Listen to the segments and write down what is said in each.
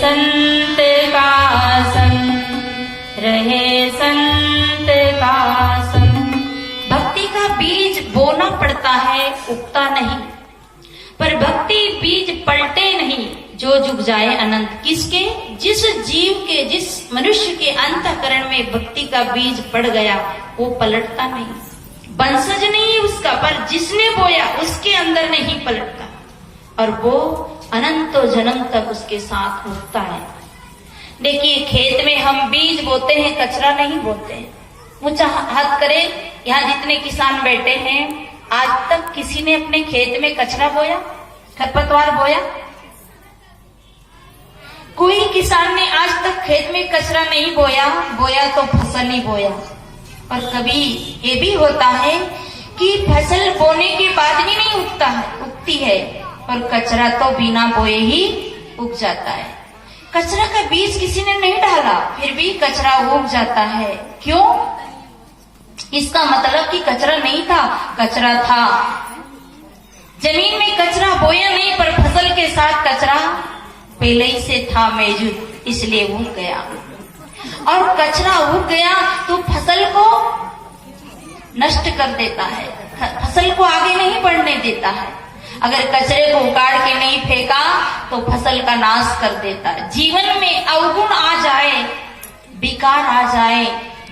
संत का संग, रहे संत का संग। भक्ति का बीज बोना पड़ता है, उगता नहीं। पर भक्ति बीज पलटे नहीं, जो जुग जाए अनंत। किसके? जिस जीव के, जिस मनुष्य के अंतःकरण में भक्ति का बीज पड़ गया, वो पलटता नहीं। वंशज नहीं उसका, पर जिसने बोया उसके अंदर नहीं पलटता, और वो अनंतों जन्म तक उसके साथ उगता है। देखिए, खेत में हम बीज बोते हैं, कचरा नहीं बोते हैं। ऊंचा हाथ करे, यहाँ जितने किसान बैठे हैं, आज तक किसी ने अपने खेत में कचरा बोया, खरपतवार बोया? कोई किसान ने आज तक खेत में कचरा नहीं बोया। बोया तो फसल ही बोया। और कभी ये भी होता है कि फसल बोने के बाद भी नहीं उगती है, और कचरा तो बिना बोए ही उग जाता है। कचरा का बीज किसी ने नहीं डाला, फिर भी कचरा उग जाता है। क्यों? इसका मतलब कि कचरा नहीं था, कचरा था। जमीन में कचरा बोया नहीं, पर फसल के साथ कचरा पहले ही से था मौजूद, इसलिए उग गया। और कचरा उग गया तो फसल को नष्ट कर देता है, फसल को आगे नहीं बढ़ने देता है। अगर कचरे को उखाड़ के नहीं फेंका तो फसल का नाश कर देता है। जीवन में अवगुण आ जाए, विकार आ जाए,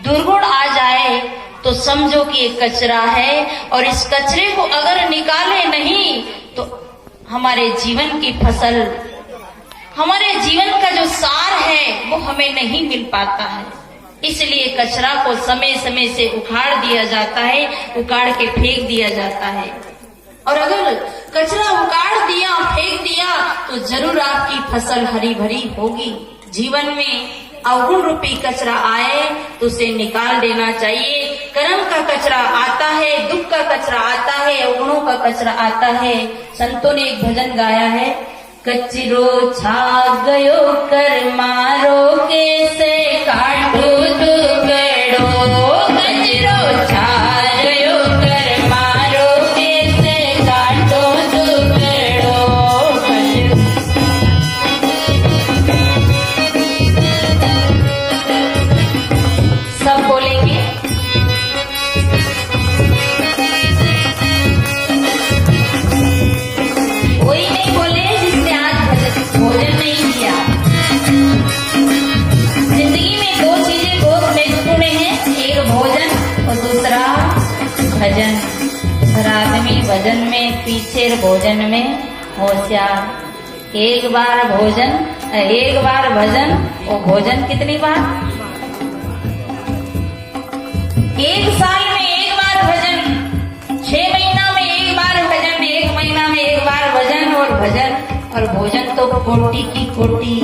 दुर्गुण आ जाए, तो समझो कि ये कचरा है, और इस कचरे को अगर निकाले नहीं तो हमारे जीवन की फसल, हमारे जीवन का जो सार है वो हमें नहीं मिल पाता है। इसलिए कचरा को समय समय से उखाड़ दिया जाता है, उखाड़ के फेंक दिया जाता है। और अगर कचरा उखाड़ दिया, फेंक दिया, तो जरूर आपकी फसल हरी भरी होगी। जीवन में अवगुण रूपी कचरा आए तो उसे निकाल देना चाहिए। कर्म का कचरा आता है, दुख का कचरा आता है, अवगुणों का कचरा आता है। संतों ने एक भजन गाया है, कचरो छा गयो कर मारो कैसे काटू टुकड़ो, कचरो छा गयो कर मारो कैसे काटो टुकड़ो। सब बोलेंगे, कोई नहीं बोले भोजन नहीं किया। जिंदगी में दो चीजें बहुत महत्वपूर्ण हैं, एक भोजन और दूसरा भजन। हर आदमी भजन में पीछे, भोजन में होशियार। एक बार भोजन, एक बार भजन, और भोजन कितनी बार? एक साल में एक बार भजन, 6 महीना में एक बार भजन, 1 महीना में एक बार भजन। और भजन और भोजन तो कोटी की कोटी,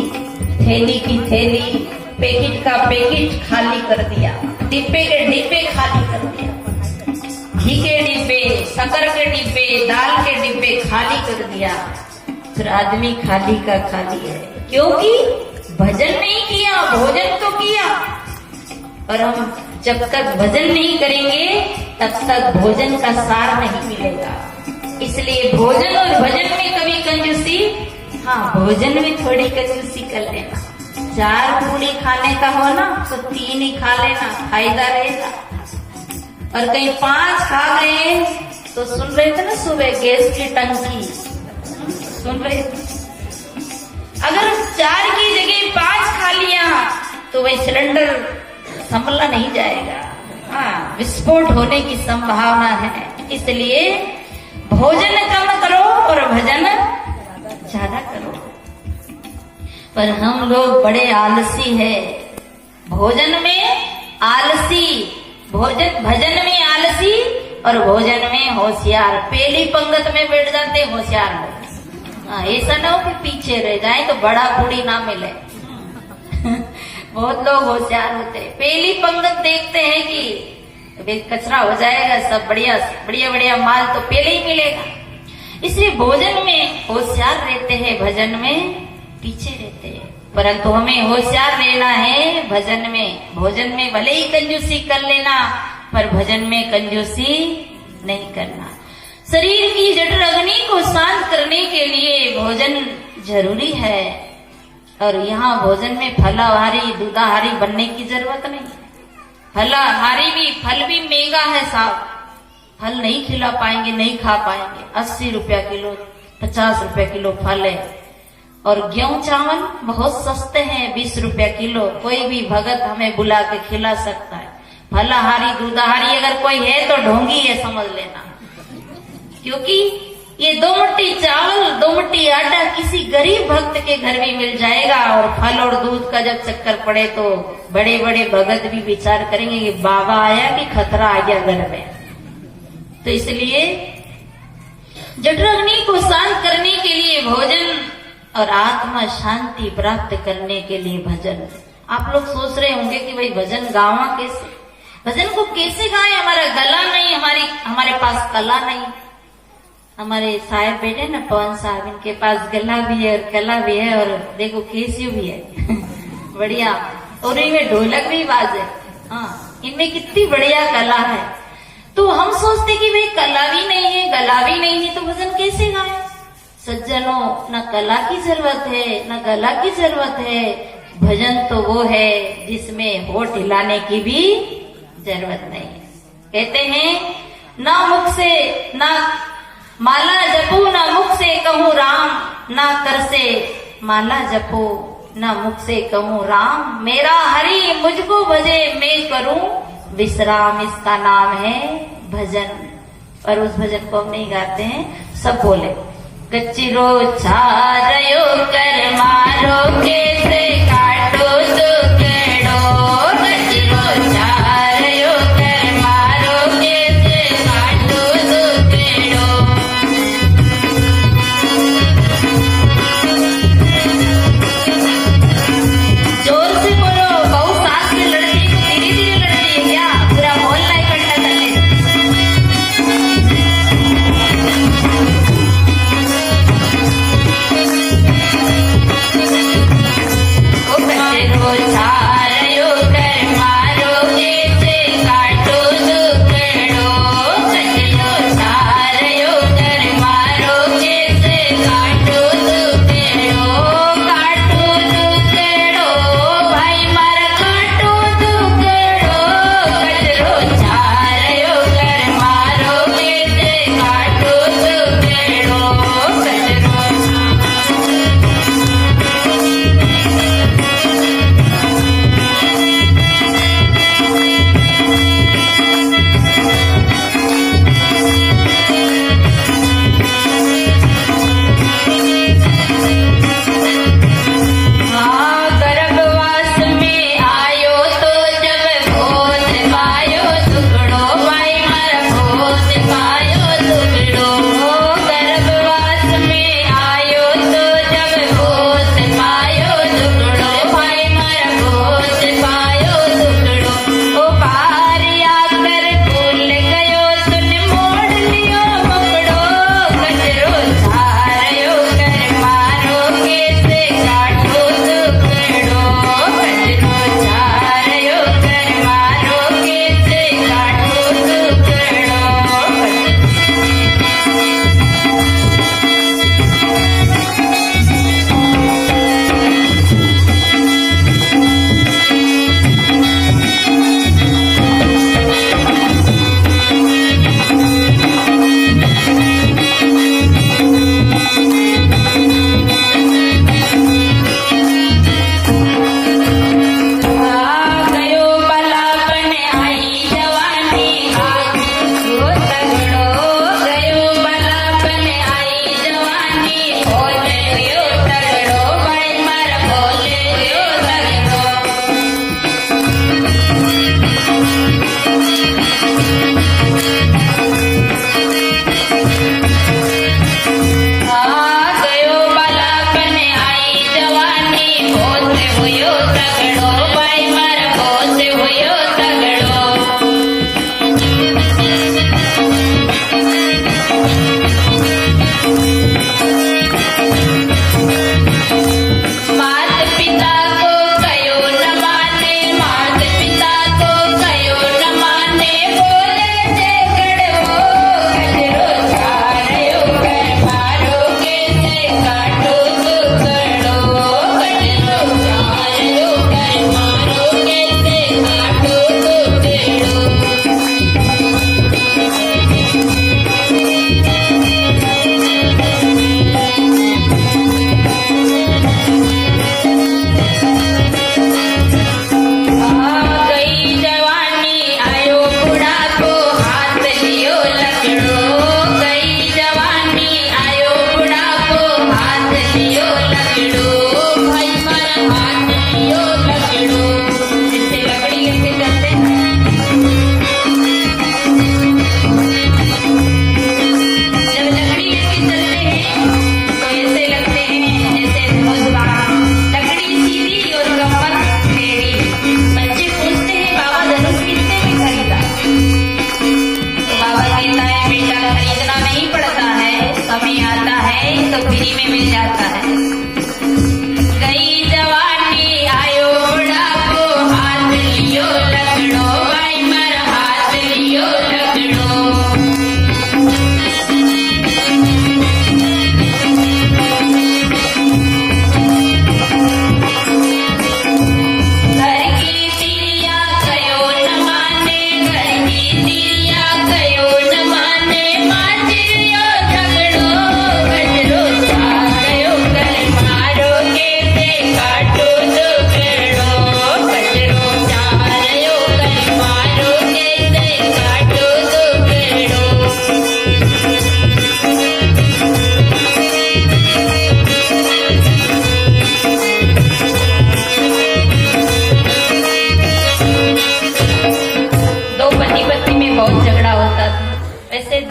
थैली की थैली, पैकेट का पैकेट खाली कर दिया, डिब्बे के डिब्बे खाली कर दिया, घी के डिब्बे, शक्कर के डिब्बे, दाल के डिब्बे खाली कर दिया। फिर आदमी खाली का खाली है, क्योंकि भजन नहीं किया, भोजन तो किया। और हम जब तक भजन नहीं करेंगे तब तक भोजन का सार नहीं मिलेगा। इसलिए भोजन और भजन में कभी कंजूसी, हाँ, भोजन में थोड़ी कंजूसी कर लेना। 4 पूरी खाने का हो ना तो 3 ही खा लेना, फायदा रहेगा। और कहीं 5 खा गए तो सुन रहे थे ना सुबह गैस की टंकी, सुन रहे थे? अगर 4 की जगह 5 खा लिया तो वही सिलेंडर संभला नहीं जाएगा, हाँ, विस्फोट होने की संभावना है। इसलिए भोजन कम करो और भजन ज्यादा करो। पर हम लोग बड़े आलसी है, भोजन में आलसी, भजन में आलसी और भोजन में होशियार। पहली पंगत में बैठ जाते होशियार लोग। हाँ, ऐसा ना हो कि पीछे रह जाए तो बड़ा बूढ़ी ना मिले। बहुत लोग होशियार होते हैं, पहली पंगत देखते हैं कि कचरा हो जाएगा, सब बढ़िया बढ़िया बढ़िया माल तो पहले ही मिलेगा। इसलिए भोजन में होशियार रहते हैं, भजन में पीछे रहते हैं। परंतु हमें होशियार रहना है भजन में। भोजन में भले ही कंजूसी कर लेना, पर भजन में कंजूसी नहीं करना। शरीर की जठर अग्नि को शांत करने के लिए भोजन जरूरी है। और यहाँ भोजन में फलाहारी दूधाहारी बनने की जरूरत नहीं। फलाहारी भी फल भी महंगा है साहब, फल नहीं खिला पाएंगे, नहीं खा पाएंगे। 80 रुपया किलो, 50 रुपया किलो फल है। और गेहूं चावल बहुत सस्ते हैं, 20 रुपया किलो। कोई भी भगत हमें बुला के खिला सकता है। फलाहारी दूधाहारी अगर कोई है तो ढोंगी है, समझ लेना। क्योंकि ये 2 मुट्ठी चावल 2 मुट्ठी आटा किसी गरीब भक्त के घर भी मिल जाएगा। और फल और दूध का जब चक्कर पड़े तो बड़े बड़े भगत भी विचार करेंगे कि बाबा आया कि खतरा आ गया घर में। तो इसलिए जठराग्नि को शांत करने के लिए भोजन और आत्मा शांति प्राप्त करने के लिए भजन। आप लोग सोच रहे होंगे कि भाई भजन गावा कैसे, भजन को कैसे गाएं? हमारा गला नहीं, हमारे पास कला नहीं। हमारे साहब बेटे ना पवन साहब, इनके पास गला भी है और कला भी है, और देखो कैसियो भी है बढ़िया। और इनमें ढोलक भी बाजे, हाँ, इनमें कितनी बढ़िया कला है। तो हम सोचते कि भाई कला भी नहीं है, गला भी नहीं है, तो भजन कैसे गाएं? सज्जनों, न कला की जरूरत है न गला की जरूरत है। भजन तो वो है जिसमें होठ हिलाने की भी जरूरत नहीं। कहते हैं ना मुख से ना माला जपू, ना मुख से कहूँ राम, ना कर से माला जपो, ना मुख से कहूँ राम। मेरा हरि मुझको भजे, मैं करूं विश्राम, इसका नाम है भजन। और उस भजन को हम नहीं गाते हैं, सब बोले। कचरो छारयो कर मारो, कैसे काटो तो केड़ो। कचरो छारयो कर मारो, कैसे काटो तो केड़ो। जोर से बोलो, बहुत सांस से लड़ती है, धीरे धीरे लड़ती है क्या? पूरा मोहल्ला इकट्ठा कर ले।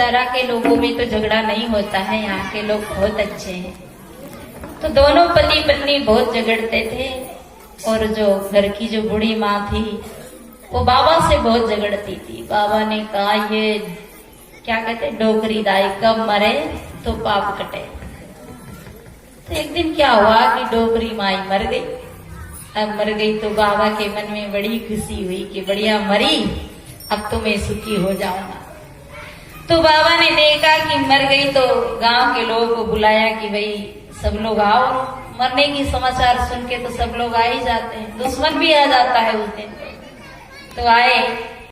शहरा के लोगों में तो झगड़ा नहीं होता है, यहाँ के लोग बहुत अच्छे हैं। तो दोनों पति पत्नी बहुत झगड़ते थे और जो घर की जो बूढ़ी माँ थी वो बाबा से बहुत झगड़ती थी। बाबा ने कहा ये क्या कहते डोकरी दाई कब मरे तो पाप कटे। तो एक दिन क्या हुआ कि डोकरी माई मर गई। अब मर गई तो बाबा के मन में बड़ी खुशी हुई कि बढ़िया मरी, अब तो मैं सुखी हो जाऊंगा। तो बाबा ने देखा कि मर गई तो गांव के लोगों को बुलाया कि भाई सब लोग आओ। मरने की समाचार सुन के तो सब लोग आ ही जाते हैं, दुश्मन भी आ जाता है उस दिन। तो आए